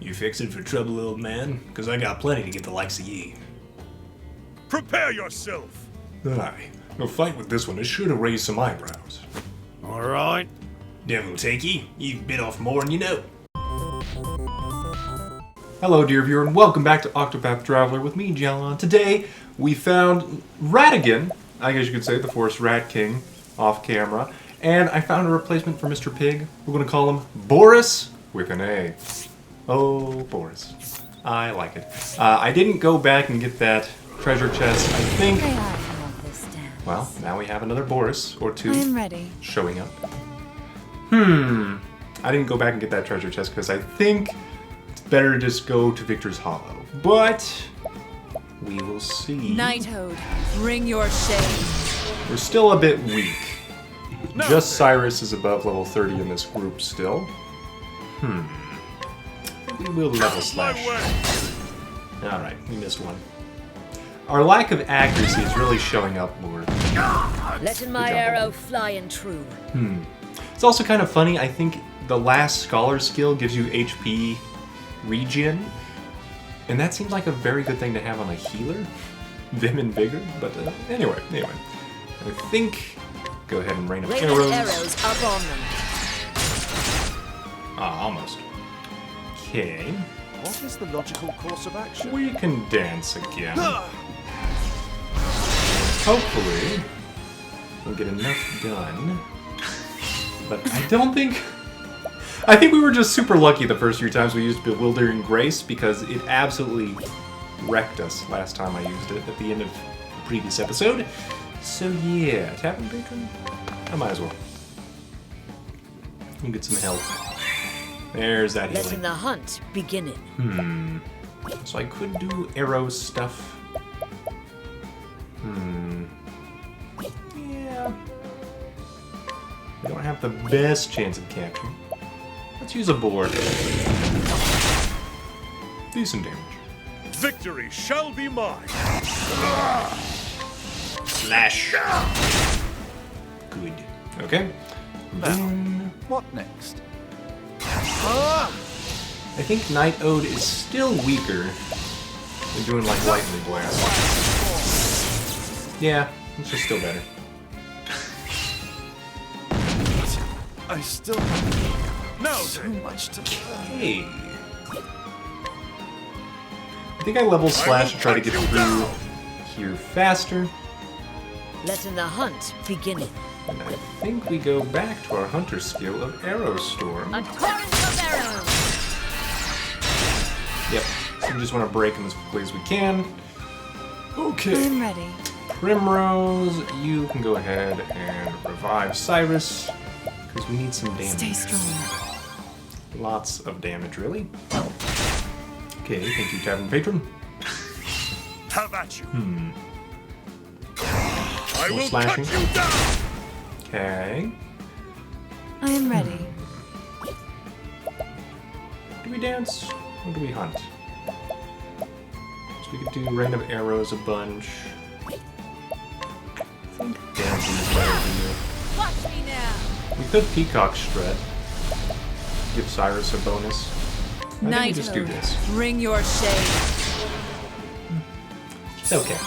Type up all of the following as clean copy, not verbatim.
You fixin' for trouble, old man? Cause I got plenty to get the likes of ye. Prepare yourself! Aye. A fight with this one is sure to raise some eyebrows. Alright. Devil take ye. You've bit off more than you know. Hello, dear viewer, and welcome back to Octopath Traveler with me, Jelon. Today, we found Ratigan, I guess you could say, the Forest Rat King, off camera. And I found a replacement for Mr. Pig. We're going to call him Boris with an A. Oh, Boris. I like it. I didn't go back and get that treasure chest, I think. Well, now we have another Boris, or two, I'm ready. Showing up. I didn't go back and get that treasure chest because I think it's better to just go to Victor's Hollow. But we will see. Knighthood, bring your shade. We're still a bit weak. Just Cyrus is above level 30 in this group still. We will level slash. Alright, we missed one. Our lack of accuracy is really showing up more. Letting my arrow fly and true. It's also kind of funny, I think the last Scholar skill gives you HP regen. And that seems like a very good thing to have on a healer. Vim and Vigor, but anyway. I think... Go ahead and rain up arrows. Up on them. Ah, almost. Okay. What is the logical course of action? We can dance again. Hopefully, we'll get enough done. But I don't think... I think we were just super lucky the first few times we used Bewildering Grace because it absolutely wrecked us last time I used it at the end of the previous episode. So yeah, Tavern Patron? I might as well. We'll get some help. There's that healing. Letting the hunt beginning. So I could do arrow stuff. Yeah. We don't have the best chance of capturing. Let's use a board. Decent damage. Victory shall be mine. Slash. Good. Okay. Then What next? I think Night Ode is still weaker than doing like Lightning Blast. Yeah, it's just still better. I still have so much to learn. Hey. I think I level Slash to try to get through here faster. Letting the hunt beginning. And I think we go back to our hunter skill of Arrow Storm. A torrent of arrows. Yep. So we just want to break them as quickly as we can. Okay. I'm ready. Primrose, you can go ahead and revive Cyrus, because we need some damage. Stay strong. Lots of damage, really. Okay, thank you, Tavern Patron. How about you? I More will slashing. cut you down. Okay. I am ready. Do we dance or do we hunt? So we could do random arrows a bunch. I think dancing is better than you. Watch me now. We could Peacock Strut. Give Cyrus a bonus. I think we just do this. Bring your shade. It's okay.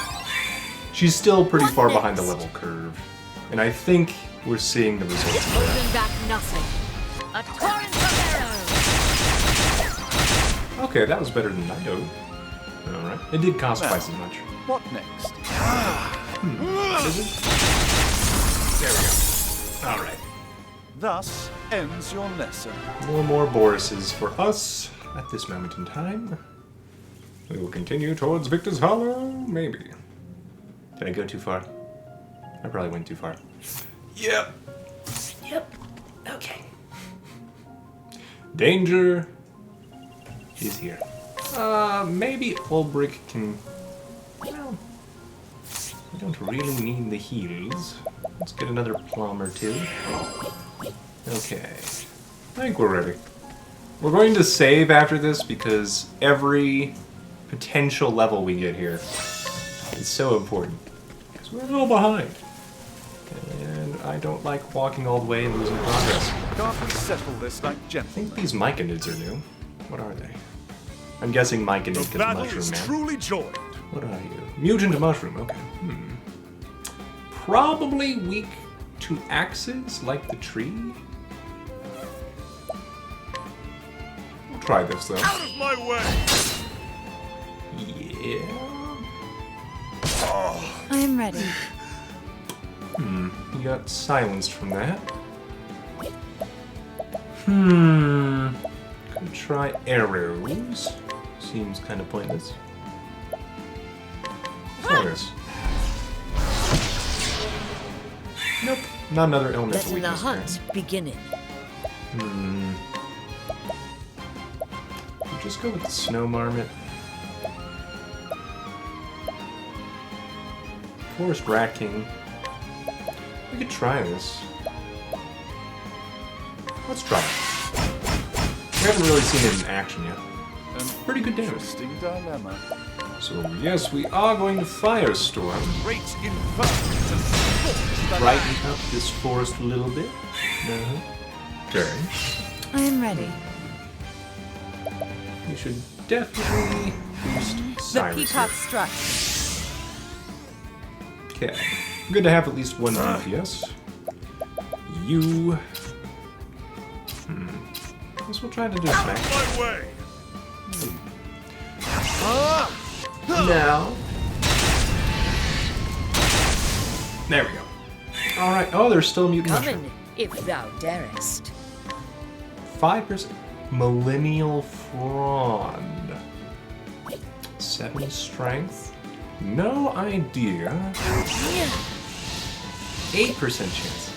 She's still pretty far behind the level curve. And I think we're seeing the results of that. Holding back nothing. A torrent of arrows. Okay, that was better than Night Ode. Alright. It did cost twice as much. What next? Is it? There we go. Alright. Thus ends your lesson. No more Borises for us at this moment in time. We will continue towards Victor's Hollow, maybe. Did I go too far? I probably went too far. Yep. Okay. Danger is here. Maybe Ulbrich can... Well, we don't really need the heals. Let's get another plum or two. Okay. I think we're ready. We're going to save after this because every potential level we get here is so important. Because we're a little behind. And I don't like walking all the way and losing progress. Can't we settle this like I gentlemen? think these Myconids are new. What are they? I'm guessing Mike and The Nick is battle Mushroom is Man. truly joined. What are you? Mutant mushroom, okay. Probably weak to axes, like the tree. We'll try this, though. Out of my way! Yeah. I am ready. You got silenced from that. Could try arrows. Seems kind of pointless. Try this. Nope. Not another elemental Letting the weakness. hunt beginning. We'll just go with the snow marmot. Forest rat king. We could try this. Let's try it. We haven't really seen it in action yet. Pretty good damage. Interesting dilemma. So yes, we are going to firestorm. Great inferno to scorch the Brighten land. up this forest a little bit. Okay. I am ready. We should definitely boost The Cyrus peacock here. strut. Okay. Good to have at least one DPS. You. Guess we'll try to do smack. My way! Now. There we go. Alright. Oh, there's still a mutant Come mushroom. in, if thou darest. 5% Millennial Frond. 7 strength. No idea. 8% chance.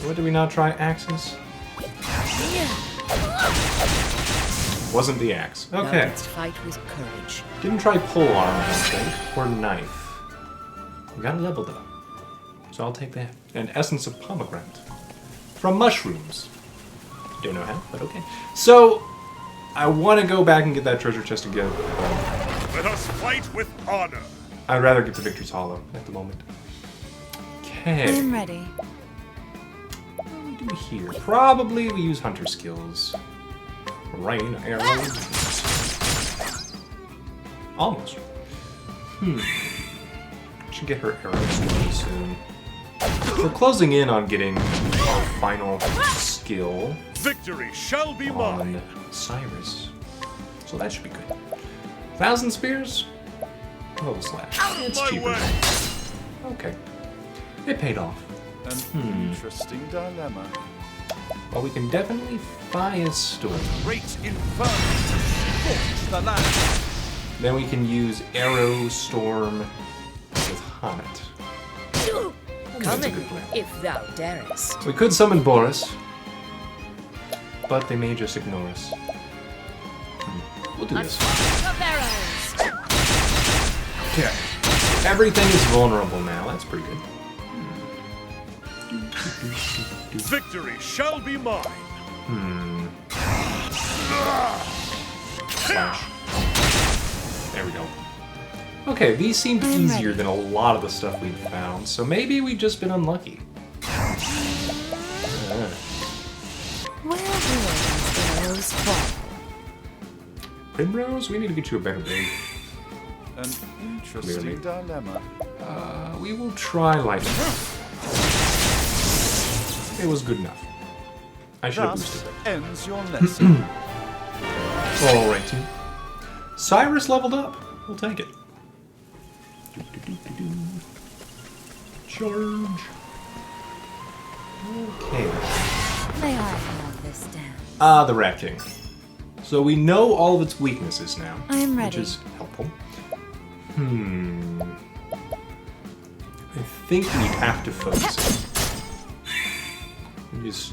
What did we not try? Axes? Wasn't the axe. Thou Okay. didst fight with courage. Didn't try pole arm, I don't think. Or knife. We got a level though. So I'll take that. And essence of pomegranate. From mushrooms. Don't know how, but okay. So, I want to go back and get that treasure chest again. Let us fight with honor. I'd rather get to Victor's Hollow at the moment. I Okay. am ready. What do we do here? Probably we use hunter skills. Rain, arrows. Almost. Should get her arrows really soon. We're closing in on getting our final skill Victory shall be mine. on Cyrus. So that should be good. 1,000 spears? Level slash. It's my cheaper. way. Okay. It paid off. An interesting dilemma. Well, we can definitely firestorm. Great inferno to scorch the land. Then we can use arrow storm with Haunted. That's Come a in, good plan. if thou darest. We could summon Boris, but they may just ignore us. We'll do A this. torrent of arrows. Okay. Everything is vulnerable now. That's pretty good. Victory shall be mine. Slash. There we go. Okay, these seemed I'm easier ready. than a lot of the stuff we've found, so maybe we've just been unlucky. Where will these arrows fall? Primrose, we need to get you a better bait. An interesting Clearly. dilemma. We will try lightning. It was good enough. I should have Thus boosted it. ends your lesson. Alright, team. Cyrus leveled up. We'll take it. Charge. Okay. May I hold this down? The Rat King. So we know all of its weaknesses now. I am ready. Which is helpful. I think we have to focus it.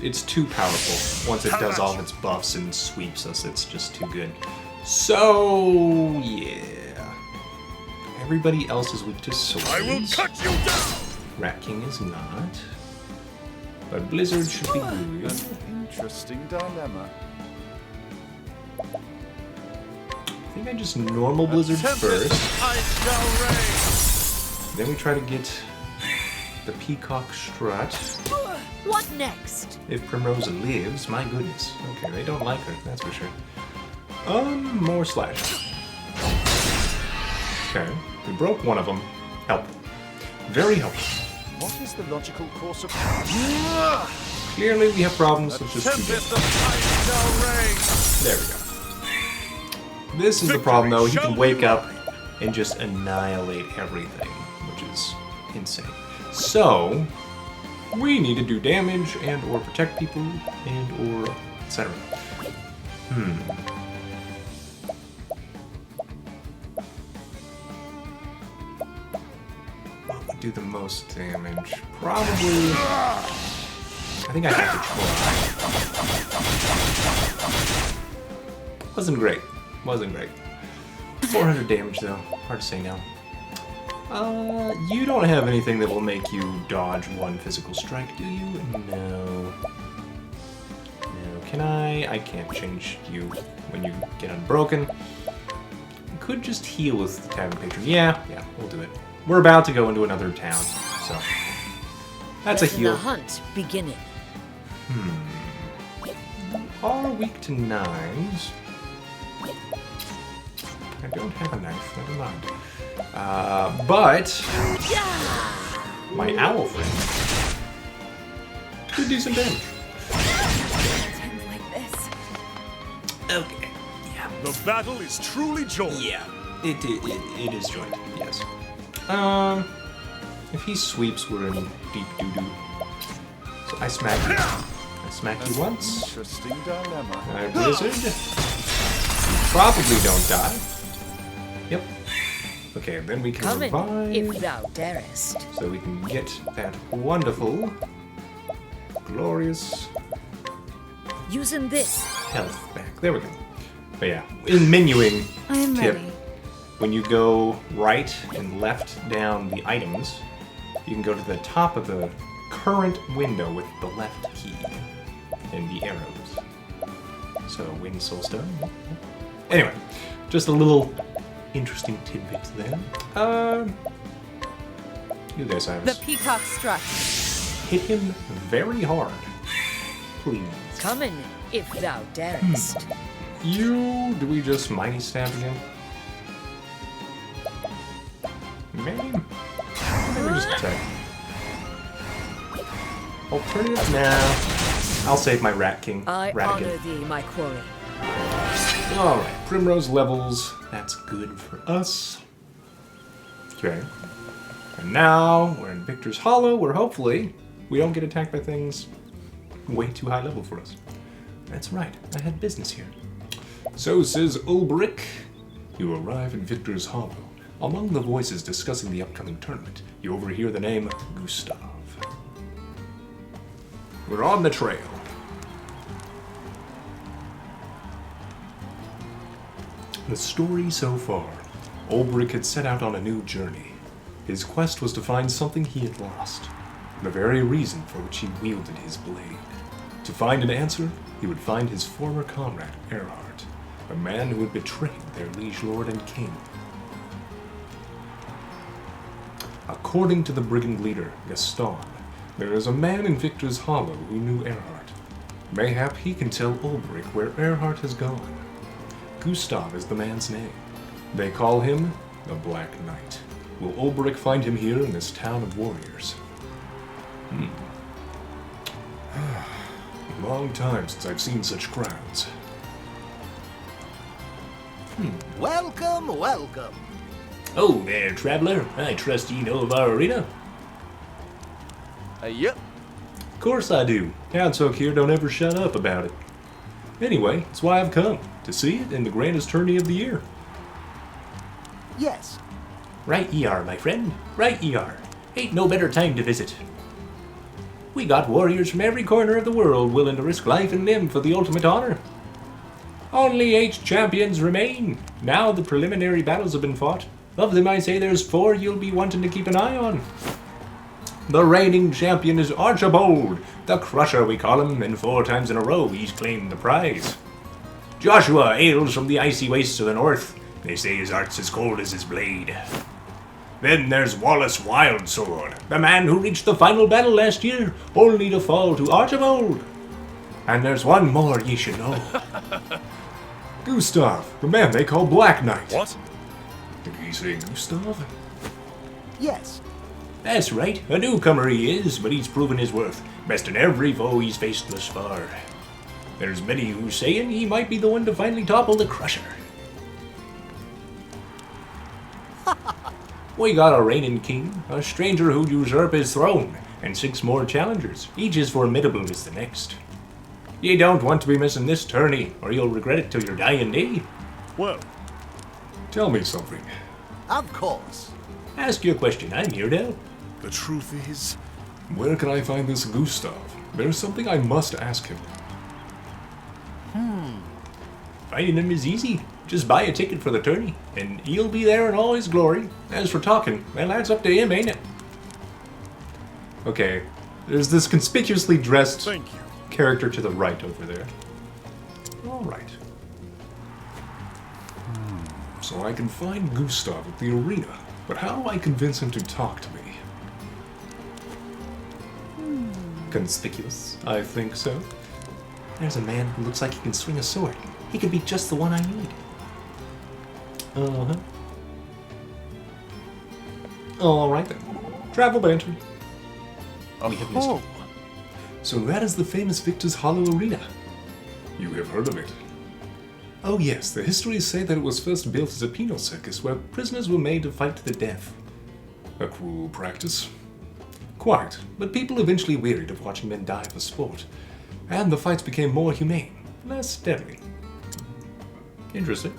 It's too powerful. Once it does all of its buffs and sweeps us, it's just too good. So, yeah. Everybody else is weak to swords. I will cut you down. Rat King is not. But Blizzard should be good. An interesting dilemma. I think I just normal Blizzard Tempest, first. I shall reign. Then we try to get the Peacock Strut. What next? If Primrose lives, my goodness. Okay, they don't like her, that's for sure. More slash. Okay, we broke one of them. Helpful. Very helpful. What is the logical course of... Clearly we have problems, so just keep Tempest it. of ice shall reign. There we go. This is the problem, though. He can wake up and just annihilate everything, which is insane. So, we need to do damage and or protect people and or etc. What would do the most damage? Probably... I think I have to try. Wasn't great. Wasn't great. 400 damage though. Hard to say no. You don't have anything that will make you dodge one physical strike, do you? No. No. Can I? I can't change you when you get unbroken. You could just heal with the tavern patron. Yeah, we'll do it. We're about to go into another town, so that's a Let heal. the hunt beginning. Are weak to knives. I don't have a knife, never mind. But my owl friend could do some damage. Things like this. Okay. Yeah. The battle is truly joined. Yeah. It is joined. Yes. If he sweeps, we're in deep doo-doo. So I smack you. I smack you once. Interesting dilemma. I blizzard. You probably don't die. Yep. Okay, then we can Come in, revive. if thou darest. So we can get that wonderful, glorious Using this. health back. There we go. But yeah, in menuing, I am tip, ready. when you go right and left down the items, you can go to the top of the current window with the left key and the arrows. So, win soul stone. Anyway, just a little interesting tidbit there. You there, The Cyrus. peacock strut. Hit him very hard. Please. Come in, if thou darest. You... Do we just mighty stab again? Maybe... Maybe just attack. Alternative? Nah. I'll save my Rat King. I Ratigan. honor thee, my quarry. Alright, Primrose levels. That's good for us. Okay. And now, we're in Victor's Hollow, where hopefully we don't get attacked by things way too high level for us. That's right, I had business here. So says Ulbrich. You arrive in Victor's Hollow. Among the voices discussing the upcoming tournament, you overhear the name Gustav. We're on the trail. The story so far. Ulbrich had set out on a new journey. His quest was to find something he had lost, the very reason for which he wielded his blade. To find an answer, he would find his former comrade, Erhard, a man who had betrayed their liege lord and king. According to the brigand leader, Gaston, there is a man in Victor's Hollow who knew Erhard. Mayhap he can tell Ulbrich where Erhard has gone. Gustav is the man's name. They call him the Black Knight. Will Ulbrich find him here in this town of warriors? Long time since I've seen such crowds. Welcome, welcome. Oh there, traveler. I trust you know of our arena? Yep. Of course I do. Townsfolk here don't ever shut up about it. Anyway, that's why I've come. To see it in the grandest tourney of the year. Yes. Right ye are, my friend. Right ye are. Ain't no better time to visit. We got warriors from every corner of the world willing to risk life and limb for the ultimate honor. Only 8 champions remain. Now the preliminary battles have been fought. Of them I say there's 4 you'll be wanting to keep an eye on. The reigning champion is Archibald, the Crusher we call him, and 4 times in a row he's claimed the prize. Joshua hails from the icy wastes of the north. They say his heart's as cold as his blade. Then there's Wallace Wildsword, the man who reached the final battle last year, only to fall to Archibald. And there's one more ye should know. Gustav, the man they call Black Knight. What? Did he say Gustav? Yes. That's right, a newcomer he is, but he's proven his worth, besting every foe he's faced thus far. There's many who's saying he might be the one to finally topple the Crusher. We got a reigning king, a stranger who'd usurp his throne, and 6 more challengers, each as formidable as the next. You don't want to be missing this tourney, or you'll regret it till your dying day. Well, Tell me something. Of course. Ask your question, I'm here to help. the truth is, Where can I find this Gustav? There's something I must ask him. Finding him is easy. Just buy a ticket for the tourney, and he'll be there in all his glory. As for talking, well, that's up to him, ain't it? Okay, there's this conspicuously dressed thank you. character to the right over there. Alright. So I can find Gustav at the arena, but how do I convince him to talk to me? Conspicuous, I think so. There's a man who looks like he can swing a sword. He could be just the one I need. Uh-huh. Alright then. Travel banter. We have missed it. So that is the famous Victor's Hollow Arena. You have heard of it. Oh yes, the histories say that it was first built as a penal circus where prisoners were made to fight to the death. A cruel practice. Quite, but people eventually wearied of watching men die for sport, and the fights became more humane, less deadly. Interesting.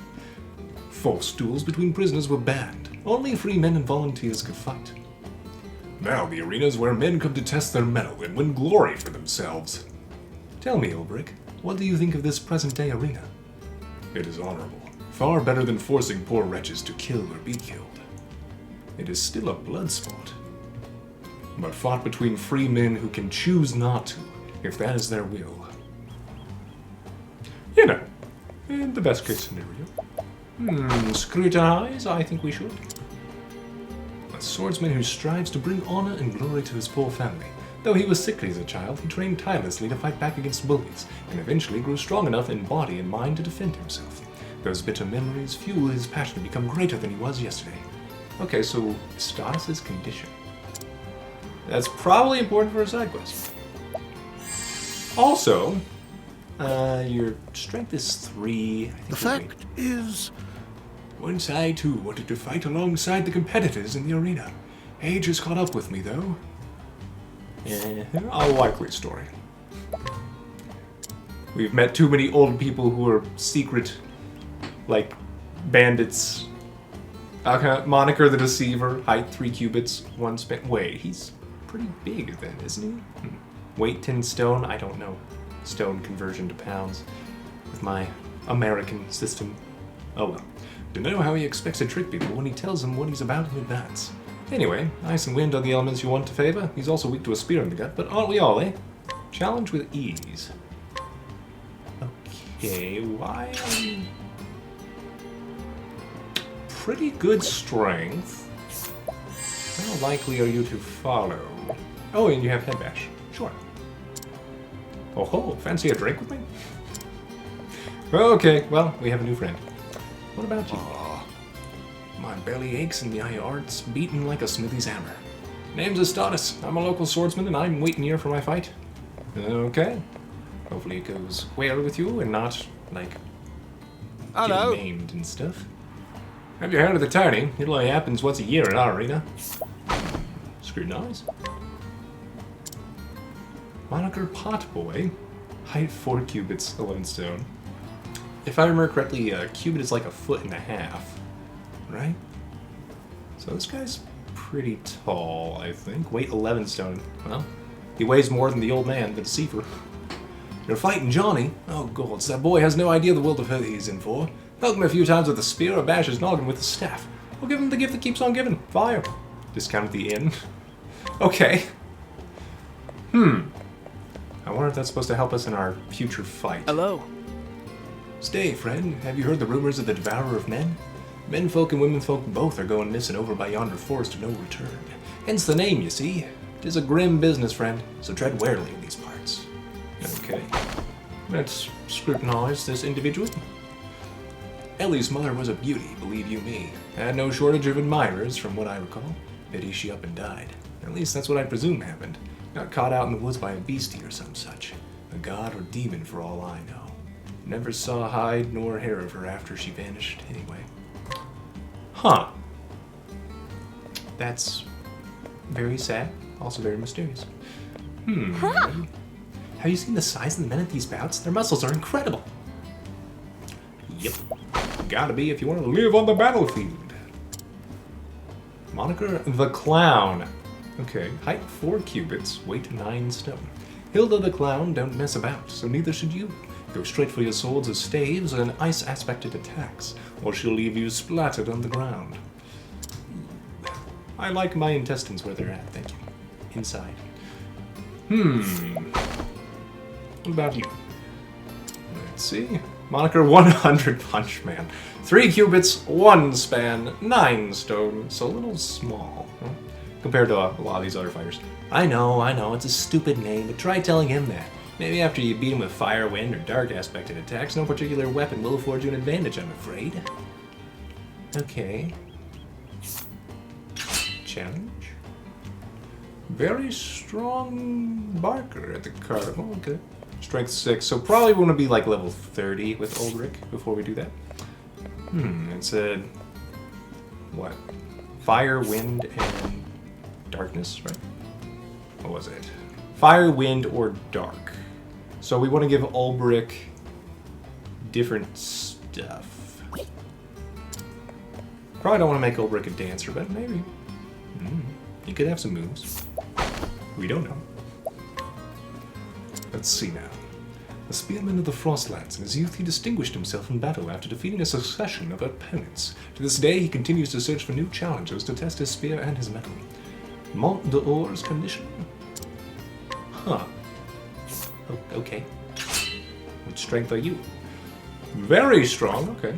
Forced duels between prisoners were banned. Only free men and volunteers could fight. Now the arena is where men come to test their mettle and win glory for themselves. Tell me, Ulbrich, what do you think of this present-day arena? It is honorable, far better than forcing poor wretches to kill or be killed. It is still a blood sport, but fought between free men who can choose not to, if that is their will. You know, in the best case scenario. Scrutinize, I think we should. A swordsman who strives to bring honor and glory to his poor family. Though he was sickly as a child, he trained tirelessly to fight back against bullies, and eventually grew strong enough in body and mind to defend himself. Those bitter memories fuel his passion to become greater than he was yesterday. Okay, so status is condition. That's probably important for a side quest. Also, your strength is 3. I think The fact is, once I too wanted to fight alongside the competitors in the arena. Age has caught up with me, though. A likely story. We've met too many old people who are secret, like, bandits. Moniker the Deceiver, height 3 cubits, 1 span. Wait, he's pretty big then, isn't he? Weight 10 stone? I don't know. Stone conversion to pounds with my American system. Oh well. Don't know how he expects to trick people when he tells them what he's about in advance. Anyway, ice and wind are the elements you want to favor. He's also weak to a spear in the gut, but aren't we all, eh? Challenge with ease. Okay, why? Pretty good strength. How likely are you to follow? Oh, and you have head bash. Sure. Oh ho, fancy a drink with me? Okay, well, we have a new friend. What about you? My belly aches and my heart's beating like a smithy's hammer. Name's Astatus. I'm a local swordsman and I'm waiting here for my fight. Okay. Hopefully it goes well with you and not, like, Hello. getting maimed and stuff. Have you heard of the tourney? It only happens once a year in our arena. Scrutinize. Moniker Potboy. Height 4 cubits, 11 stone. If I remember correctly, a cubit is like 1.5 feet. Right? So this guy's pretty tall, I think. Weight 11 stone. Well, he weighs more than the old man, the deceiver. You're fighting Johnny? Oh, gods, that boy has no idea the world of hurt he's in for. Poke him a few times with a spear or bash his noggin with a staff. We'll give him the gift that keeps on giving. Fire. Discount at the inn. Okay. I wonder if that's supposed to help us in our future fight. Hello. Stay, friend. Have you heard the rumors of the Devourer of Men? Menfolk and womenfolk both are going missing over by yonder forest of no return. Hence the name, you see. 'Tis a grim business, friend, so tread warily in these parts. Okay. Let's scrutinize this individual. Ellie's mother was a beauty, believe you me. Had no shortage of admirers, from what I recall. Pity she up and died. At least that's what I presume happened. Got caught out in the woods by a beastie or some such. A god or demon for all I know. Never saw hide nor hair of her after she vanished, anyway. Huh. That's very sad, also very mysterious. Have you seen the size of the men at these bouts? Their muscles are incredible. Yep. Gotta be if you want to live on the battlefield. Moniker the Clown. Okay, height 4 cubits, weight 9 stone. Hilda the Clown don't mess about, so neither should you. Go straight for your swords as staves and ice-aspected attacks, or she'll leave you splattered on the ground. I like my intestines where they're at, thank you. Inside. What about you? Let's see. Moniker 100 Punch Man. 3 cubits, 1 span, 9 stone. So a little small, huh? Compared to a lot of these other fighters. I know, it's a stupid name, but try telling him that. Maybe after you beat him with fire, wind, or dark aspected attacks, no particular weapon will afford you an advantage, I'm afraid. Okay. Challenge. Very strong barker at the carnival, okay. Strength 6, so probably want to be like level 30 with Ulrich before we do that. It said, what? Fire, wind, and darkness, right? What was it? Fire, wind, or dark. So we want to give Ulrich different stuff. Probably don't want to make Ulrich a dancer, but maybe. He could have some moves. We don't know. Let's see now. A spearman of the Frostlands, in his youth he distinguished himself in battle after defeating a succession of opponents. To this day he continues to search for new challenges to test his spear and his metal. Mont d'Or's condition? Huh. Okay. What strength are you? Very strong, okay.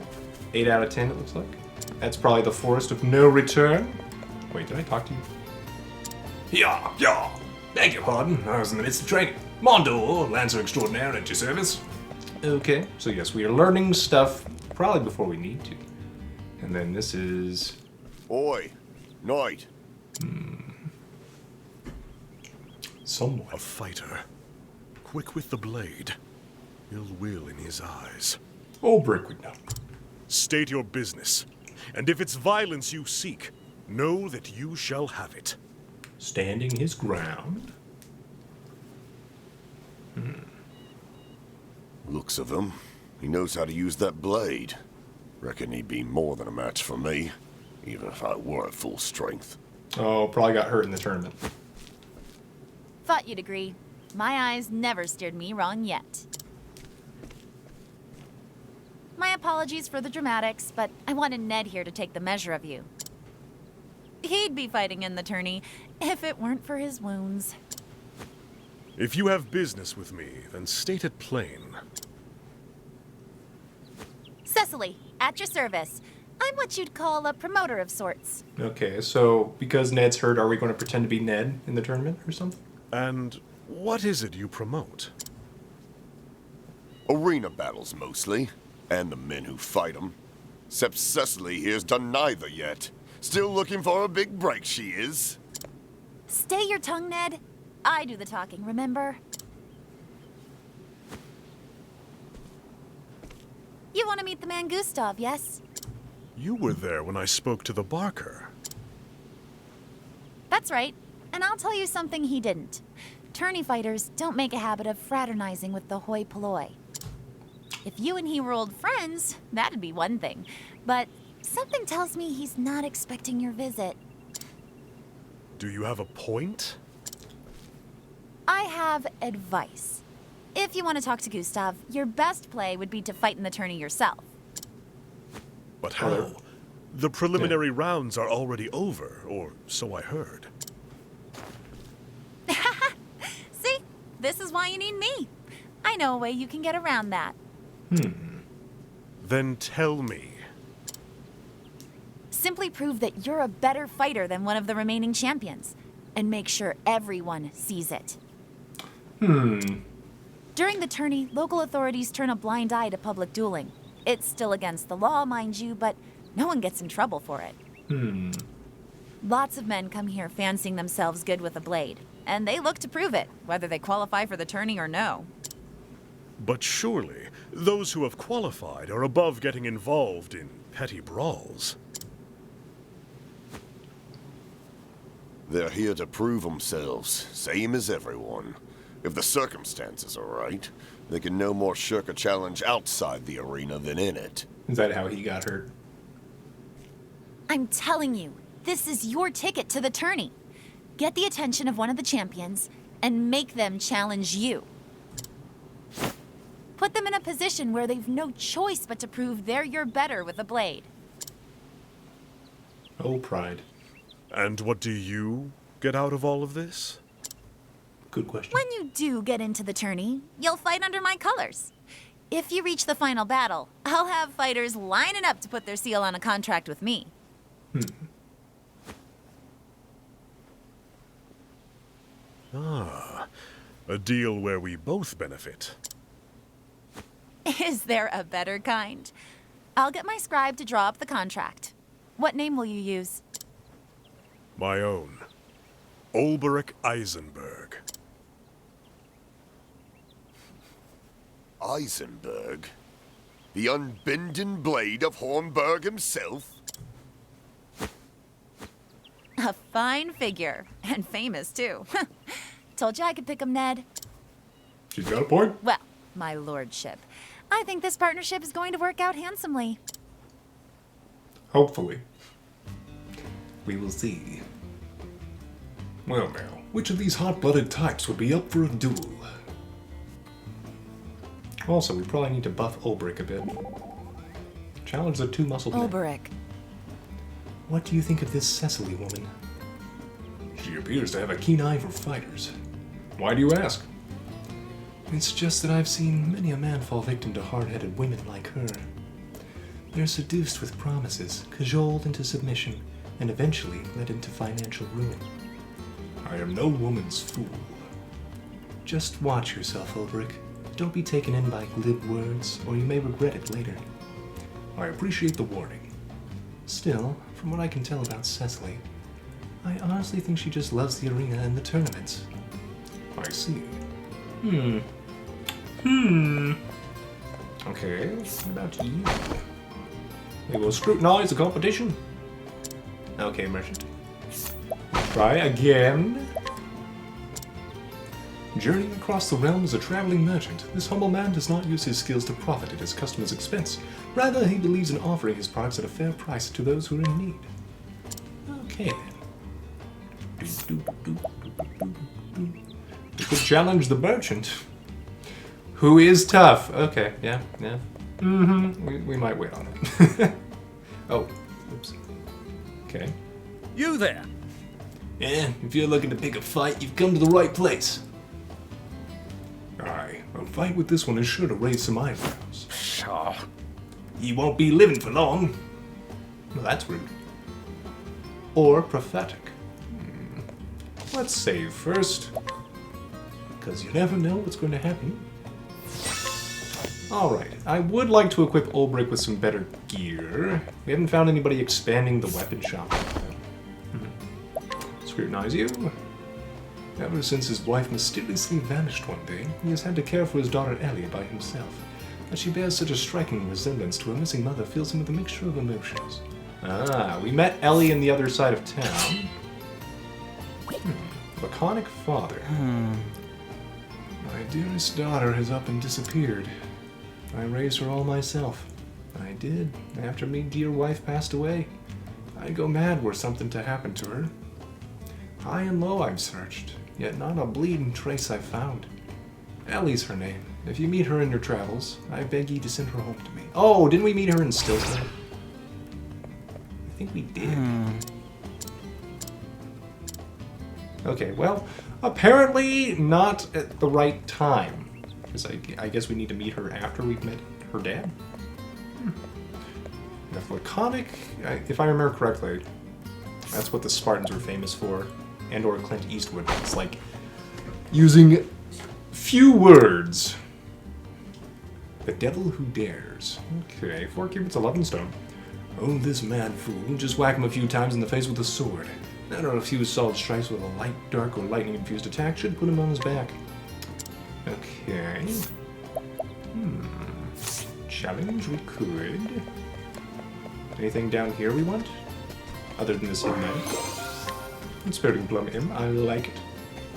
8 out of 10 it looks like. That's probably the forest of no return. Wait, did I talk to you? Yeah. Beg your pardon, I was in the midst of training. Mondo, Lancer Extraordinaire at your service. Okay, so yes, we are learning stuff probably before we need to. And then this is... Oi, Knight. Somewhat. A fighter. Quick with the blade. Ill will in his eyes. Ulrich would know. State your business. And if it's violence you seek, know that you shall have it. Standing his ground. Looks of him. He knows how to use that blade. Reckon he'd be more than a match for me, even if I were at full strength. Oh, probably got hurt in the tournament. Thought you'd agree. My eyes never steered me wrong yet. My apologies for the dramatics, but I wanted Ned here to take the measure of you. He'd be fighting in the tourney if it weren't for his wounds. If you have business with me, then state it plain. Cecily, at your service. I'm what you'd call a promoter of sorts. Okay, so because Ned's hurt, are we going to pretend to be Ned in the tournament or something? And what is it you promote? Arena battles, mostly. And the men who fight them. Except Cecily here's done neither yet. Still looking for a big break, she is. Stay your tongue, Ned. I do the talking, remember? You want to meet the man Gustav, yes? You were there when I spoke to the Barker. That's right. And I'll tell you something he didn't. Tourney fighters don't make a habit of fraternizing with the hoi polloi. If you and he were old friends, that'd be one thing. But something tells me he's not expecting your visit. Do you have a point? I have advice. If you want to talk to Gustav, your best play would be to fight in the tourney yourself. But how? The preliminary rounds are already over, or so I heard. See? This is why you need me. I know a way you can get around that. Then tell me. Simply prove that you're a better fighter than one of the remaining champions, and make sure everyone sees it. During the tourney, local authorities turn a blind eye to public dueling. It's still against the law, mind you, but no one gets in trouble for it. Lots of men come here fancying themselves good with a blade, and they look to prove it, whether they qualify for the tourney or no. But surely, those who have qualified are above getting involved in petty brawls. They're here to prove themselves, same as everyone. If the circumstances are right, they can no more shirk a challenge outside the arena than in it. Is that how he got hurt? I'm telling you, this is your ticket to the tourney. Get the attention of one of the champions and make them challenge you. Put them in a position where they've no choice but to prove you're better with a blade. Oh, pride. And what do you get out of all of this? Good question. When you do get into the tourney, you'll fight under my colors. If you reach the final battle, I'll have fighters lining up to put their seal on a contract with me. Ah, a deal where we both benefit. Is there a better kind? I'll get my scribe to draw up the contract. What name will you use? My own. Ulberich Eisenberg. Eisenberg? The unbending blade of Hornburg himself? A fine figure, and famous too. Told you I could pick him, Ned. She's got a point. Well, my lordship, I think this partnership is going to work out handsomely. Hopefully. We will see. Well now, which of these hot-blooded types would be up for a duel? Also, we probably need to buff Ulbrich a bit. Challenge the two muscled men. Ulberich. What do you think of this Cecily woman? She appears to have a keen eye for fighters. Why do you ask? It's just that I've seen many a man fall victim to hard-headed women like her. They're seduced with promises, cajoled into submission, and eventually led into financial ruin. I am no woman's fool. Just watch yourself, Ulbrich. Don't be taken in by glib words, or you may regret it later. I appreciate the warning. Still, from what I can tell about Cecily, I honestly think she just loves the arena and the tournaments. I see. Okay, what about you? We will scrutinize the competition. Okay, merchant. Try again. Journeying across the realm as a traveling merchant, this humble man does not use his skills to profit at his customers' expense. Rather, he believes in offering his products at a fair price to those who are in need. Okay, then. We could challenge the merchant, who is tough. Okay, yeah. We might wait on it. Oh, oops. Okay. You there? Yeah, if you're looking to pick a fight, you've come to the right place. Aye, a fight with this one is sure to raise some eyebrows. Pshaw. He won't be living for long. Well, that's rude. Or prophetic. Let's save first, because you never know what's going to happen. Alright, I would like to equip Ulbrich with some better gear. We haven't found anybody expanding the weapon shop yet. Scrutinize you. Ever since his wife mysteriously vanished one day, he has had to care for his daughter Ellie by himself. That she bears such a striking resemblance to her missing mother fills him with a mixture of emotions. Ah, we met Ellie in the other side of town. Laconic father. My dearest daughter has up and disappeared. I raised her all myself. I did, after me dear wife passed away. I'd go mad were something to happen to her. High and low I've searched, yet not a bleeding trace I've found. Ellie's her name. If you meet her in your travels, I beg ye to send her home to me. Oh, didn't we meet her in Stilton? I think we did. Okay, well, apparently not at the right time. Because I guess we need to meet her after we've met her dad. If laconic, if I remember correctly, that's what the Spartans were famous for, and or Clint Eastwood. It's like using few words. The devil who dares. Okay, 4 cubits, 11 stone. Oh, this mad fool. Just whack him a few times in the face with a sword. Not a few solid strikes with a light, dark, or lightning-infused attack should put him on his back. Okay. Challenge, we could. Anything down here we want? Other than this man. Inspiring Plum Imp, I like it.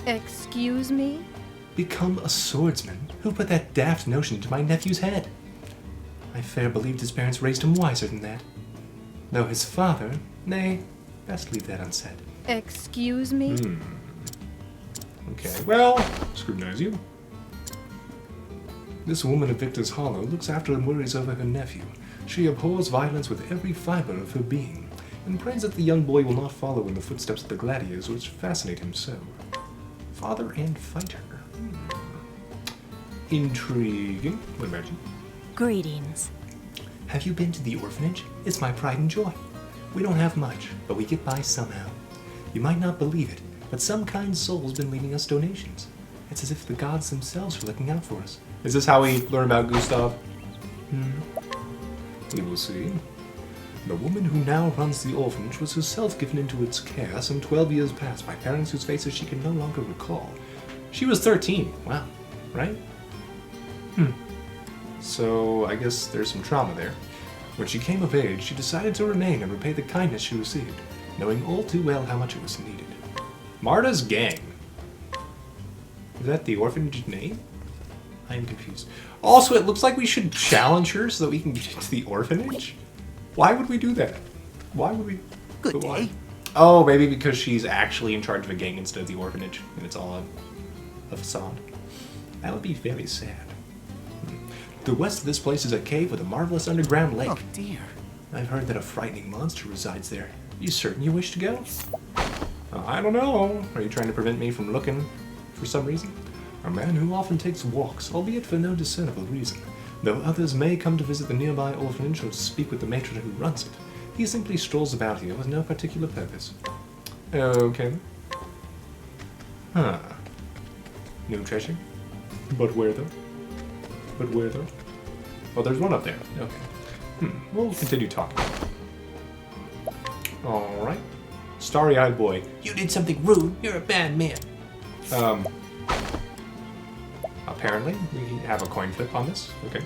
Excuse me? Become a swordsman? Who put that daft notion into my nephew's head? I fair believed his parents raised him wiser than that. Though his father... Nay, best leave that unsaid. Excuse me? Okay, well, scrutinize you. This woman of Victor's Hollow looks after and worries over her nephew. She abhors violence with every fiber of her being, and prays that the young boy will not follow in the footsteps of the gladiators which fascinate him so. Father and fighter. Intriguing. What about you? Greetings. Have you been to the orphanage? It's my pride and joy. We don't have much, but we get by somehow. You might not believe it, but some kind soul's been leaving us donations. It's as if the gods themselves are looking out for us. Is this how we learn about Gustav? We will see. The woman who now runs the orphanage was herself given into its care some 12 years past by parents whose faces she can no longer recall. She was 13. Wow. Right? So, I guess there's some trauma there. When she came of age, she decided to remain and repay the kindness she received, knowing all too well how much it was needed. Marta's Gang. Is that the orphanage name? I am confused. Also, it looks like we should challenge her so that we can get into the orphanage? Why would we do that? Why would we... Good why? day. Oh, maybe because she's actually in charge of a gang instead of the orphanage, and it's all a facade. That would be very sad. The west of this place is a cave with a marvelous underground lake. Oh dear. I've heard that a frightening monster resides there. You certain you wish to go? I don't know. Are you trying to prevent me from looking for some reason? A man who often takes walks, albeit for no discernible reason. Though others may come to visit the nearby orphanage or to speak with the matron who runs it, he simply strolls about here with no particular purpose. Okay. Huh. No treasure? But where though? But where though? Oh, there's one up there. Okay. We'll continue talking. Alright. Starry-eyed boy. You did something rude. You're a bad man. Apparently, we have a coin flip on this. Okay.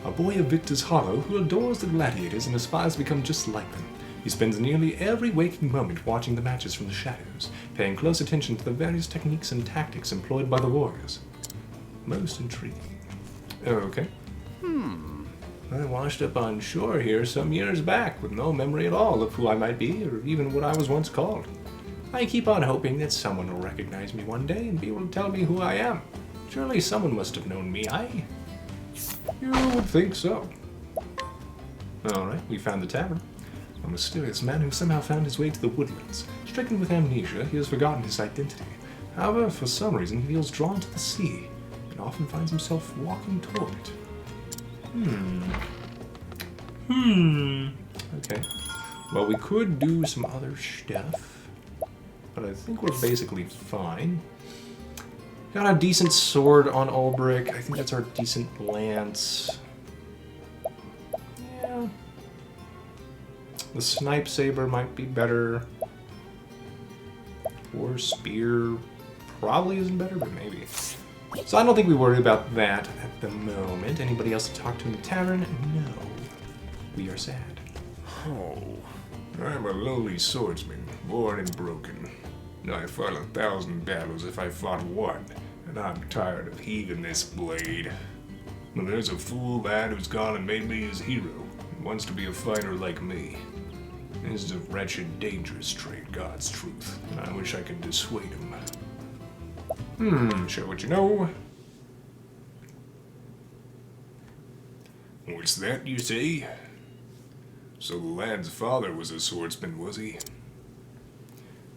A boy of Victor's Hollow who adores the gladiators and aspires to become just like them. He spends nearly every waking moment watching the matches from the shadows, paying close attention to the various techniques and tactics employed by the warriors. Most intriguing. Okay. I washed up on shore here some years back with no memory at all of who I might be or even what I was once called. I keep on hoping that someone will recognize me one day and be able to tell me who I am. Surely someone must have known me, You would think so. Alright, we found the tavern. A mysterious man who somehow found his way to the woodlands. Stricken with amnesia, he has forgotten his identity. However, for some reason, he feels drawn to the sea, and often finds himself walking toward it. Okay. Well, we could do some other stuff, but I think we're basically fine. Got a decent sword on Ulbrich. I think that's our decent lance. Yeah. The snipe saber might be better. Or spear probably isn't better, but maybe. So I don't think we worry about that at the moment. Anybody else to talk to in the tavern? No. We are sad. Oh. I'm a lowly swordsman, born and broken. I fought 1,000 battles if I fought one, and I'm tired of heaving this blade. But there's a fool lad who's gone and made me his hero, and wants to be a fighter like me. This is a wretched, dangerous trait, God's truth, and I wish I could dissuade him. Show what you know. What's that, you say? So the lad's father was a swordsman, was he?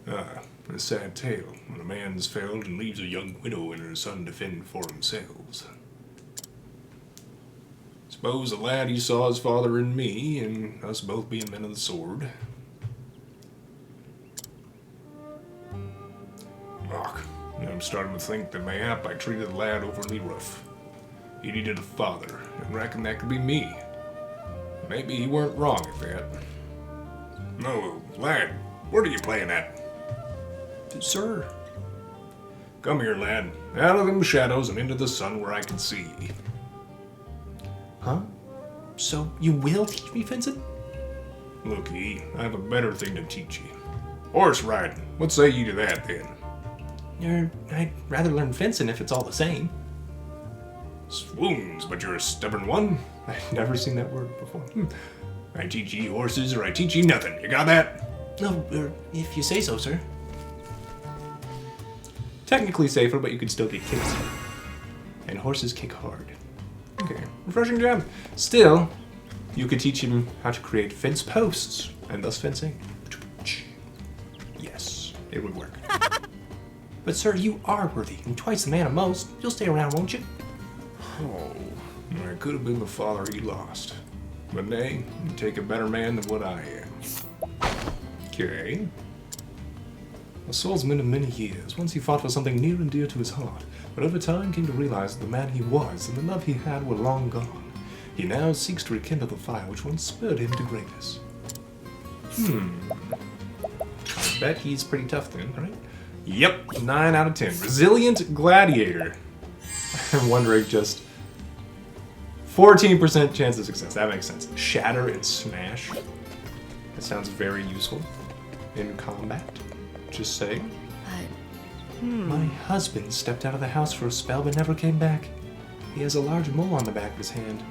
Ah, a sad tale, when a man's failed and leaves a young widow and her son to fend for themselves. It's Suppose the lad he saw his father in me, and us both being men of the sword. Ugh, I'm starting to think that mayhap I treated the lad overly rough. He needed a father, and reckon that could be me. Maybe he weren't wrong at that. No, lad, what are you playing at? Sir. Come here, lad. Out of them shadows and into the sun where I can see. Huh? So you will teach me fencing? Looky, I have a better thing to teach you. Horse riding. What say you to that, then? I'd rather learn fencing if it's all the same. Swoons, but you're a stubborn one. I've never seen that word before. I teach ye horses or I teach ye nothing. You got that? No, if you say so, sir. Technically safer, but you could still get kicked. And horses kick hard. Okay, refreshing gem. Still, you could teach him how to create fence posts, and thus fencing. Yes, it would work. But sir, you are worthy, and twice the man of most. You'll stay around, won't you? Oh, I could have been the father he lost. But nay, you take a better man than what I am. Okay. A swordsman of many years, once he fought for something near and dear to his heart, but over time came to realize that the man he was and the love he had were long gone. He now seeks to rekindle the fire which once spurred him to greatness. I bet he's pretty tough then, right? Yep, 9 out of 10. Resilient gladiator. I'm wondering just 14% chance of success. That makes sense. Shatter and smash. That sounds very useful in combat. Just saying. My husband stepped out of the house for a spell but never came back. He has a large mole on the back of his hand.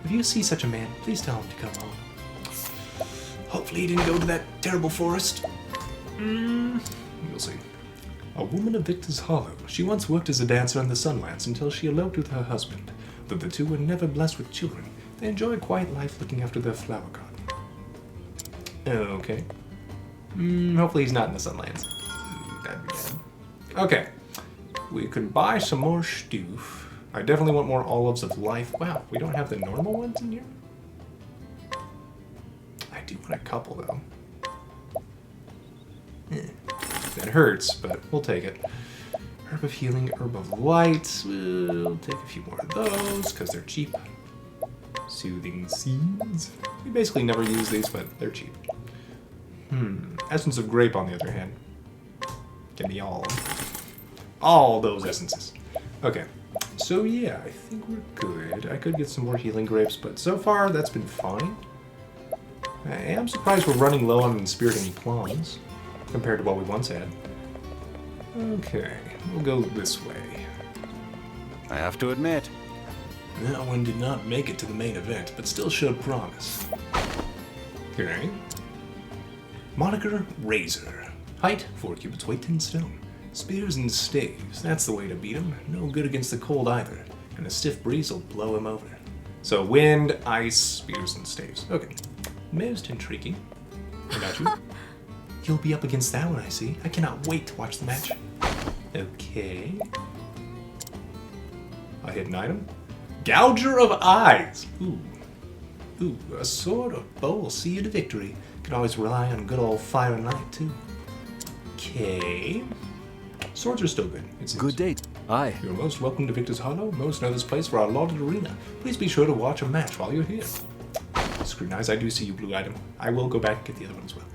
If you see such a man, please tell him to come home. Hopefully he didn't go to that terrible forest. You'll see. A woman of Victor's Hollow. She once worked as a dancer in the Sunlands until she eloped with her husband. Though the two were never blessed with children, they enjoy a quiet life looking after their flower garden. Okay. Hopefully he's not in the Sunlands. That'd be bad. Okay. We could buy some more stoof. I definitely want more olives of life. Wow, we don't have the normal ones in here? I do want a couple, though. That hurts, but we'll take it. Herb of Healing, Herb of Light. We'll take a few more of those, because they're cheap. Soothing Seeds. We basically never use these, but they're cheap. Essence of Grape, on the other hand. Give me all those essences. Okay. So yeah, I think we're good. I could get some more healing grapes, but so far that's been fine. I am surprised we're running low on inspiriting plums compared to what we once had. Okay, we'll go this way. I have to admit. That one did not make it to the main event, but still showed promise. Okay. Moniker, Razor. Height, 4 cubits, weight 10 stone. Spears and staves, that's the way to beat him. No good against the cold either, and a stiff breeze will blow him over. So wind, ice, spears, and staves. Okay, most intriguing. I got you. You'll be up against that one, I see. I cannot wait to watch the match. Okay. A hidden item. Gouger of Eyes. Ooh, a sword or bow will see you to victory. Can always rely on good old fire and light, too. Okay. Swords are still good, it seems. Good date. Aye. You're most welcome to Victor's Hollow. Most know this place for our lauded arena. Please be sure to watch a match while you're here. Scrutinize, I do see you, blue item. I will go back and get the other one as well.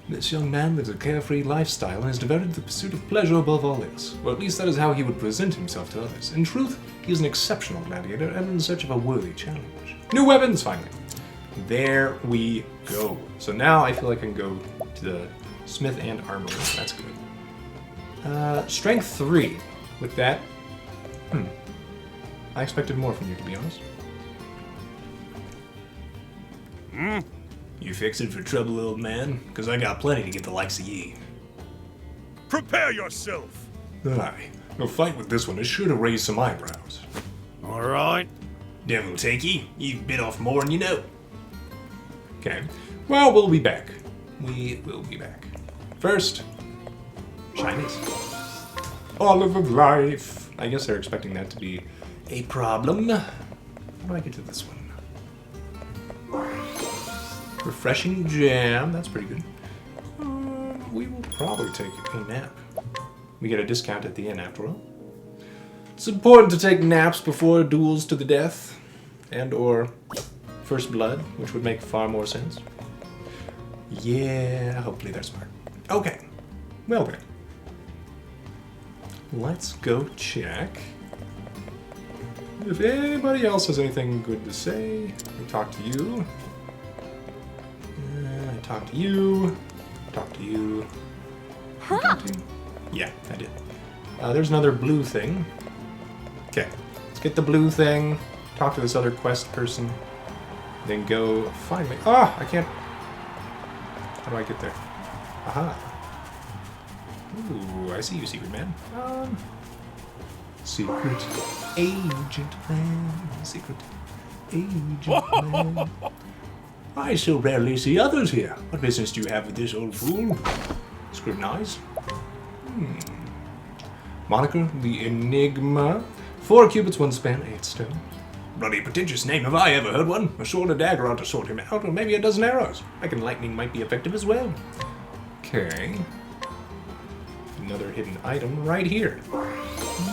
This young man lives a carefree lifestyle and is devoted to the pursuit of pleasure above all else. Or at least that is how he would present himself to others. In truth, he is an exceptional gladiator and in search of a worthy challenge. New weapons, finally. There we go. So now I feel like I can go to the smith and armorer. That's good. Strength 3. With that, I expected more from you, to be honest. You fixing for trouble, old man? Because I got plenty to get the likes of ye. Prepare yourself! Aye. A fight with this one is sure to raise some eyebrows. All right. Devil take ye. You've bit off more than you know. Okay. Well, we'll be back. We will be back. First, Chinese. Olive of life. I guess they're expecting that to be a problem. How do I get to this one? Refreshing jam. That's pretty good. We will probably take a nap. We get a discount at the inn after all. It's important to take naps before duels to the death. And or first blood, which would make far more sense. Yeah, hopefully they're smart. Okay. Well then. Let's go check if anybody else has anything good to say. I talk to you. I talk to you. Talk to you. Huh. Yeah, I did. There's another blue thing. Okay, let's get the blue thing. Talk to this other quest person. Then go find me. Ah, I can't. How do I get there? Aha. Ooh, I see you, secret man. Secret agent man. Secret agent man. I so rarely see others here. What business do you have with this old fool? Scrutinize. Moniker, the Enigma. 4 cubits, 1 span, 8 stone. Bloody pretentious name, have I ever heard one? A sword and dagger ought to sort him out, or maybe a dozen arrows. I reckon lightning might be effective as well. Okay. Another hidden item right here.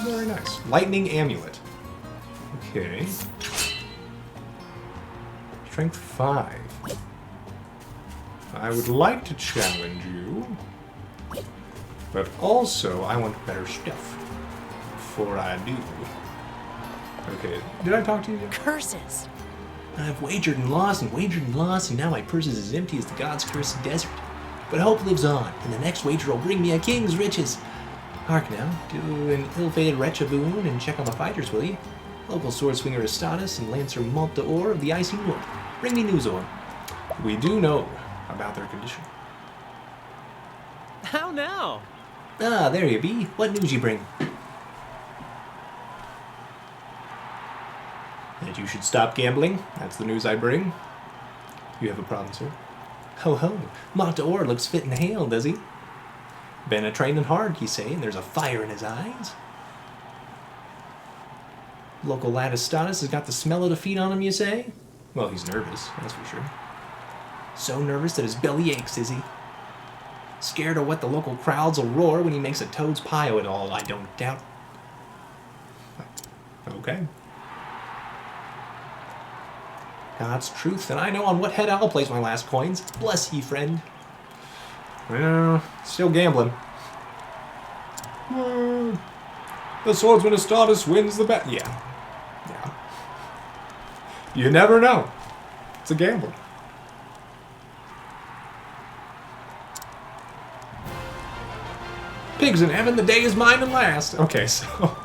Very nice. Lightning amulet. Okay. Strength 5. I would like to challenge you, but also I want better stuff before I do. Okay, did I talk to you yet? Curses! I've wagered and lost, and now my purse is as empty as the god's cursed desert. But hope lives on, and the next wager will bring me a king's riches. Hark now, do an ill-fated wretch a boon and check on the fighters, will you? Local sword swinger Aristatus and Lancer Malt d'Or of the Icy North. Bring me news of them. We do know about their condition. How now? Ah, there you be. What news you bring? That you should stop gambling. That's the news I bring. You have a problem, sir? Ho ho, Malt d'Or looks fit and hale, does he? Been a training hard, you say, and there's a fire in his eyes. Local lad Aristatus has got the smell of defeat on him, you say? Well, he's nervous, that's for sure. So nervous that his belly aches, is he? Scared of what the local crowds will roar when he makes a toad's pie of it all, I don't doubt. Okay. God's truth, and I know on what head I'll place my last coins. Bless ye, friend. Well, still gambling. The swordsman Aristatus wins the bet. Yeah. You never know. It's a gamble. Pigs in heaven, the day is mine and last. Okay, so...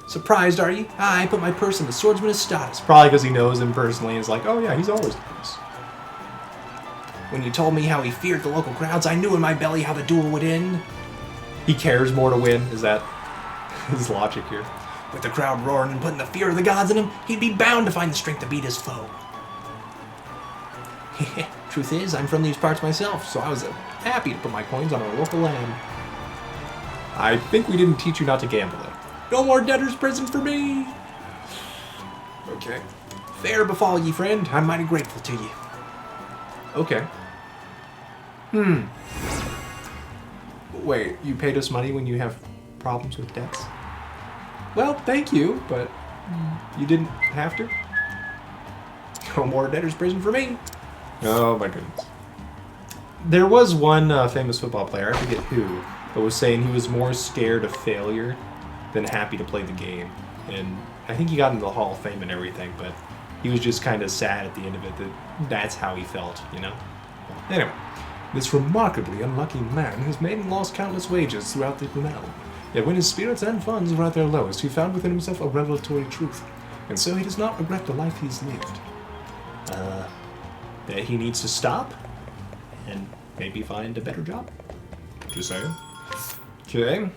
Surprised, are you? I put my purse in the swordsman Aristatus. Probably because he knows him personally and is like, oh yeah, he's always done this. When you told me how he feared the local crowds, I knew in my belly how the duel would end. He cares more to win. Is that his logic here? With the crowd roaring and putting the fear of the gods in him, he'd be bound to find the strength to beat his foe. Truth is, I'm from these parts myself, so I was happy to put my coins on a local land. I think we didn't teach you not to gamble, though. No more debtor's prison for me! Okay. Fair befall ye, friend. I'm mighty grateful to ye. Okay. Wait, you paid us money when you have problems with debts? Well, thank you, but you didn't have to. No more debtor's prison for me. Oh my goodness. There was one famous football player, I forget who, but was saying he was more scared of failure than happy to play the game. And I think he got into the Hall of Fame and everything, but he was just kind of sad at the end of it that that's how he felt, you know? Anyway, this remarkably unlucky man has made and lost countless wages throughout the realm. Yet when his spirits and funds were at their lowest, he found within himself a revelatory truth, and so he does not regret the life he's lived. That he needs to stop and maybe find a better job. Just saying. Okay.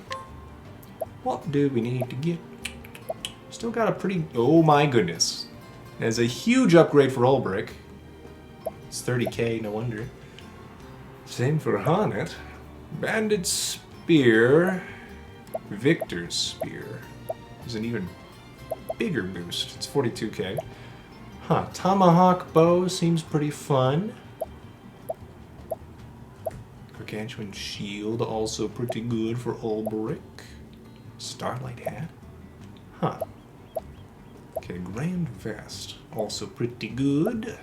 What do we need to get? Still got a pretty... Oh my goodness. There's a huge upgrade for Ulbrich. It's 30k, no wonder. Same for Hanet. Bandit Spear. Victor's Spear. There's an even bigger boost. It's 42k. Huh, Tomahawk Bow seems pretty fun. Gargantuan Shield, also pretty good for Ulbrich. Starlight Hat. Huh. Okay, Grand Vest, also pretty good.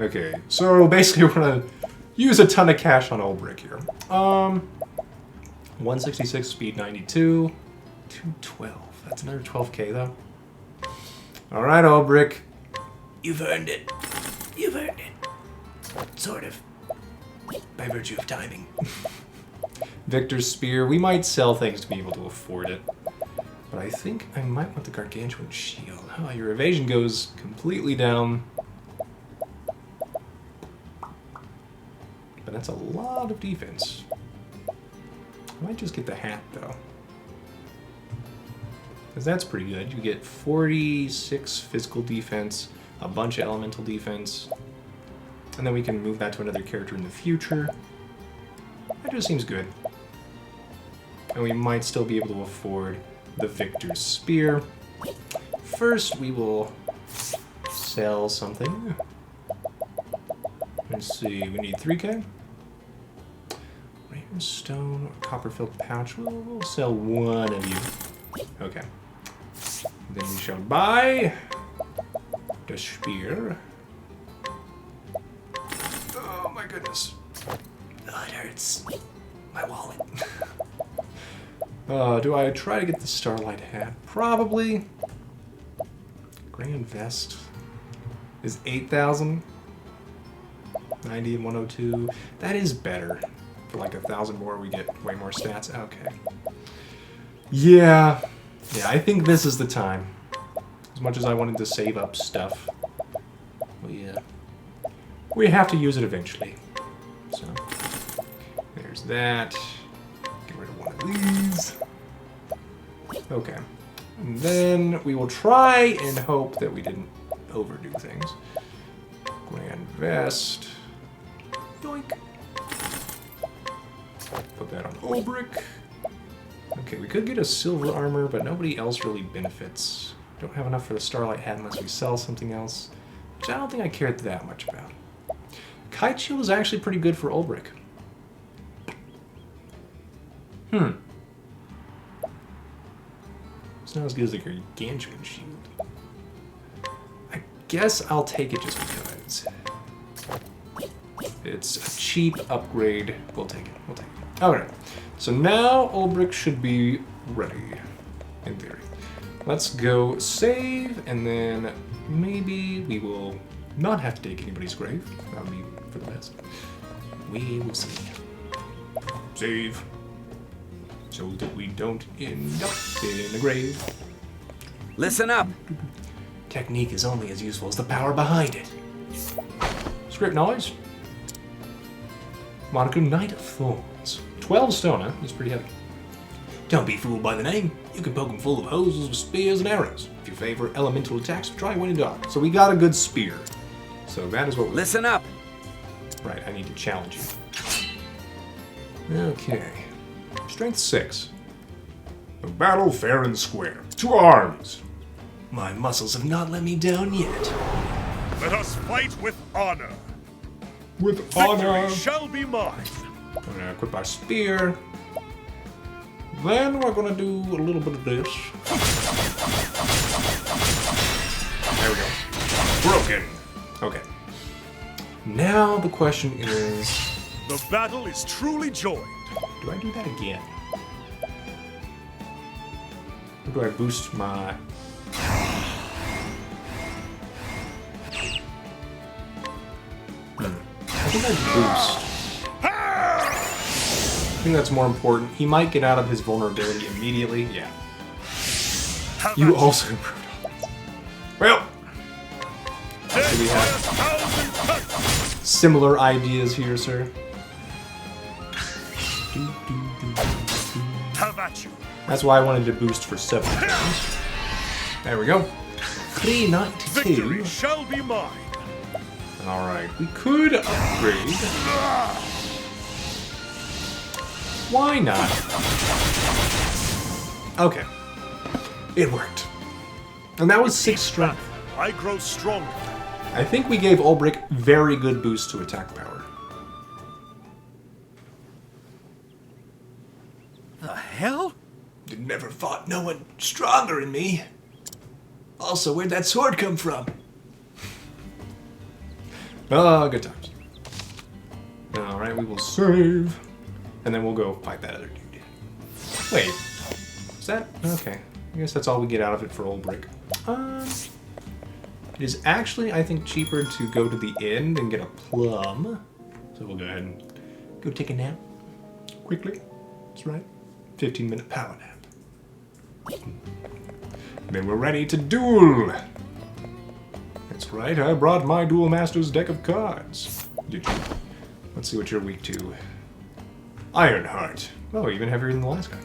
Okay, so basically we're gonna use a ton of cash on Ulbrich here. 166, speed 92, 212. That's another 12k though. Alright, Ulbrich. You've earned it. You've earned it. Sort of. By virtue of timing. Victor's Spear. We might sell things to be able to afford it. But I think I might want the Gargantuan Shield. Oh, your evasion goes completely down. But that's a lot of defense. I might just get the hat, though. Because that's pretty good. You get 46 physical defense, a bunch of elemental defense, and then we can move that to another character in the future. That just seems good. And we might still be able to afford the Victor's Spear. First, we will sell something. Let's see, we need 3k. Stone, copper-filled pouch. We'll sell one of you. Okay. Then we shall buy the spear. Oh my goodness. Oh, it hurts. My wallet. Do I try to get the Starlight Hat? Probably. Grand Vest is 8,000. 90 and 102. That is better. For like 1,000 more, we get way more stats. Okay. Yeah, I think this is the time. As much as I wanted to save up stuff, we have to use it eventually. So there's that. Get rid of one of these. Okay. And then we will try and hope that we didn't overdo things. Grand Vest. Yoink. Put that on Ulbrich. Okay, we could get a silver armor, but nobody else really benefits. Don't have enough for the Starlight Hat unless we sell something else, which I don't think I cared that much about. Kite Shield is actually pretty good for Ulbrich. It's not as good as the Gargantuan Shield. I guess I'll take it just because. It's a cheap upgrade. We'll take it. We'll take it. Alright. So now Ulbrich should be ready. In theory. Let's go save, and then maybe we will not have to take anybody's grave. That would be for the best. We will see. Save. So that we don't end up in a grave. Listen up! Technique is only as useful as the power behind it. Script knowledge. Monaco Knight of Thorns. 12 stone, huh? That's pretty heavy. Don't be fooled by the name. You can poke them full of hoses with spears and arrows. If you favor elemental attacks, try Wind and Dog. So we got a good spear. So that is what we... Listen up! Right, I need to challenge you. Okay. Strength 6. The battle fair and square. To arms! My muscles have not let me down yet. Let us fight with honor. With honor! Victory shall be mine. I'm gonna equip our spear. Then we're gonna do a little bit of this. There we go. Broken! Okay. Now the question is... The battle is truly joined. Do I do that again? Or do I boost my... I think I boost. I think that's more important. He might get out of his vulnerability immediately. Yeah. You also improved all this. Well, so we have similar ideas here, sir. Have at you. That's why I wanted to boost for 7 turns. There we go. 392. Victory shall be mine. Alright, we could upgrade. Why not? Okay. It worked. And that was 6 strength. I grow stronger. I think we gave Ulbrich very good boost to attack power. The hell? Never fought no one stronger than me. Also, where'd that sword come from? Oh, good times. Alright, we will save. And then we'll go fight that other dude. Wait. Is that? Okay. I guess that's all we get out of it for Ulbrich. It is actually, I think, cheaper to go to the end and get a plum. So we'll go ahead and go take a nap. Quickly. That's right. 15-minute power nap. Then we're ready to duel! That's right, I brought my Duel Master's deck of cards. Did you? Let's see what you're weak to. Ironheart. Oh, even heavier than the last guy.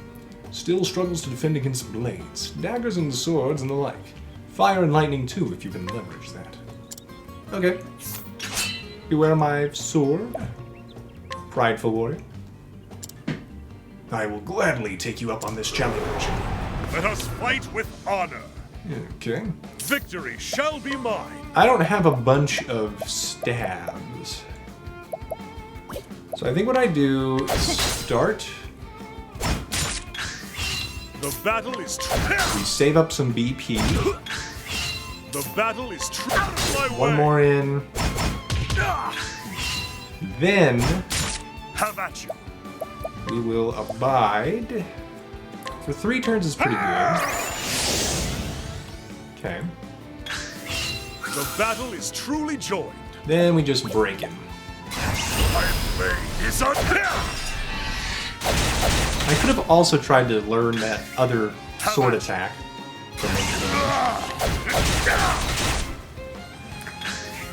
Still struggles to defend against blades, daggers and swords and the like. Fire and lightning too, if you can leverage that. Okay. Beware my sword. Prideful warrior. I will gladly take you up on this challenge. Let us fight with honor. Okay. Victory shall be mine. I don't have a bunch of stabs. So I think what I do is start. The battle is We save up some BP. The battle is out of my way. One more in. Then Have at you. we will abide. For 3 turns is pretty good. Okay. The battle is truly joined. Then we just break him. My blade is unheld. I could have also tried to learn that other sword attack. For major damage.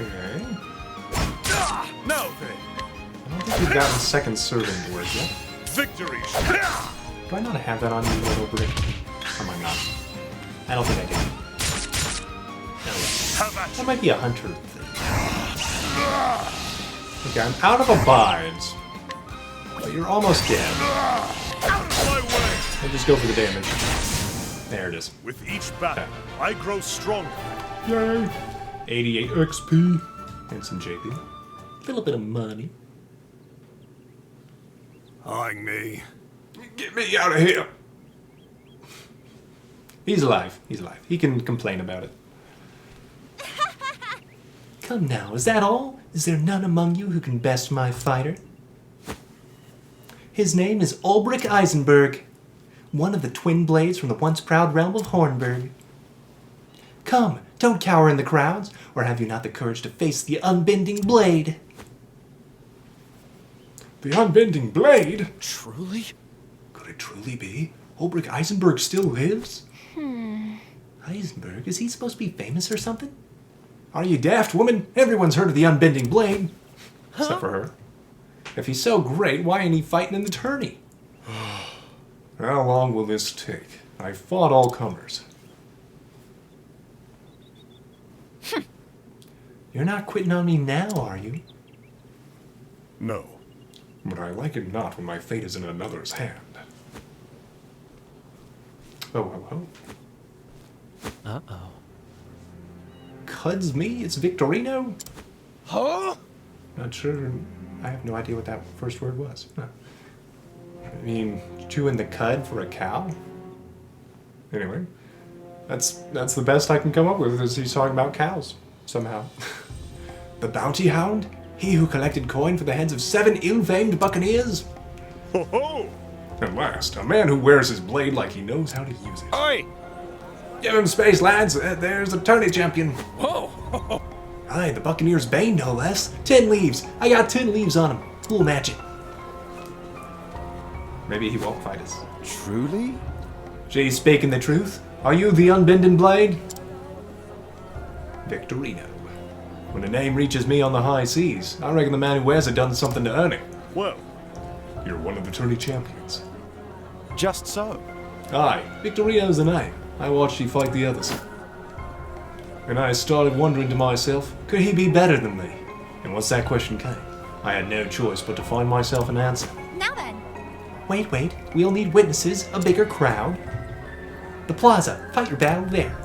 Okay. Now then, I don't think we've gotten second serving to work yet. victory. Do I not have that on me, little brick? Or am I not? I don't think I do. Have at That you. might be a hunter thing. Okay, I'm out of abides. But you're almost dead. Out of my way. I'll just go for the damage. There it is. With each battle, I grow stronger. Yay! 88 XP. And some JP. A little bit of money. Eyeing me. Get me out of here! He's alive. He's alive. He can complain about it. Come now, is that all? Is there none among you who can best my fighter? His name is Ulbrich Eisenberg, one of the twin blades from the once proud realm of Hornburg. Come, don't cower in the crowds, or have you not the courage to face the unbending blade? The unbending blade? Truly? Could it truly be? Ulbrich Eisenberg still lives? Eisenberg? Is he supposed to be famous or something? Are you daft, woman? Everyone's heard of the unbending blade. Except for her. If he's so great, why ain't he fighting in the tourney? How long will this take? I fought all comers. You're not quitting on me now, are you? No. But I like it not when my fate is in another's hand. Oh. Uh-oh. Cuds me? It's Victorino? Huh? Not sure. I have no idea what that first word was. Huh. I mean, chewing the cud for a cow? Anyway, that's the best I can come up with is he's talking about cows, somehow. The bounty hound? He who collected coin for the heads of 7 ill-famed buccaneers? Ho ho! At last, a man who wears his blade like he knows how to use it. Oi! Give him space, lads. There's a tourney champion. Whoa! Aye, the Buccaneer's Bane, no less. 10 leaves. I got 10 leaves on him. We'll match it. Maybe he won't fight us. Truly? She's speaking the truth. Are you the unbending blade? Victorino. When a name reaches me on the high seas, I reckon the man who wears it done something to earn it. Well, You're one of the tourney champions. Just so. Aye, Victorino's the name. I watched you fight the others. And I started wondering to myself, could he be better than me? And once that question came, I had no choice but to find myself an answer. Now then. Wait, we'll need witnesses, a bigger crowd. The plaza, fight your battle there.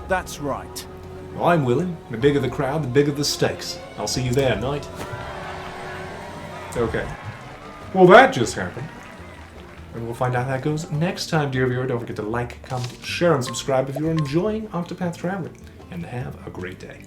That's right. Well, I'm willing. The bigger the crowd, the bigger the stakes. I'll see you there, knight. Okay. Well, that just happened. And we'll find out how that goes next time, dear viewer. Don't forget to like, comment, share, and subscribe if you're enjoying Octopath Traveler. And have a great day.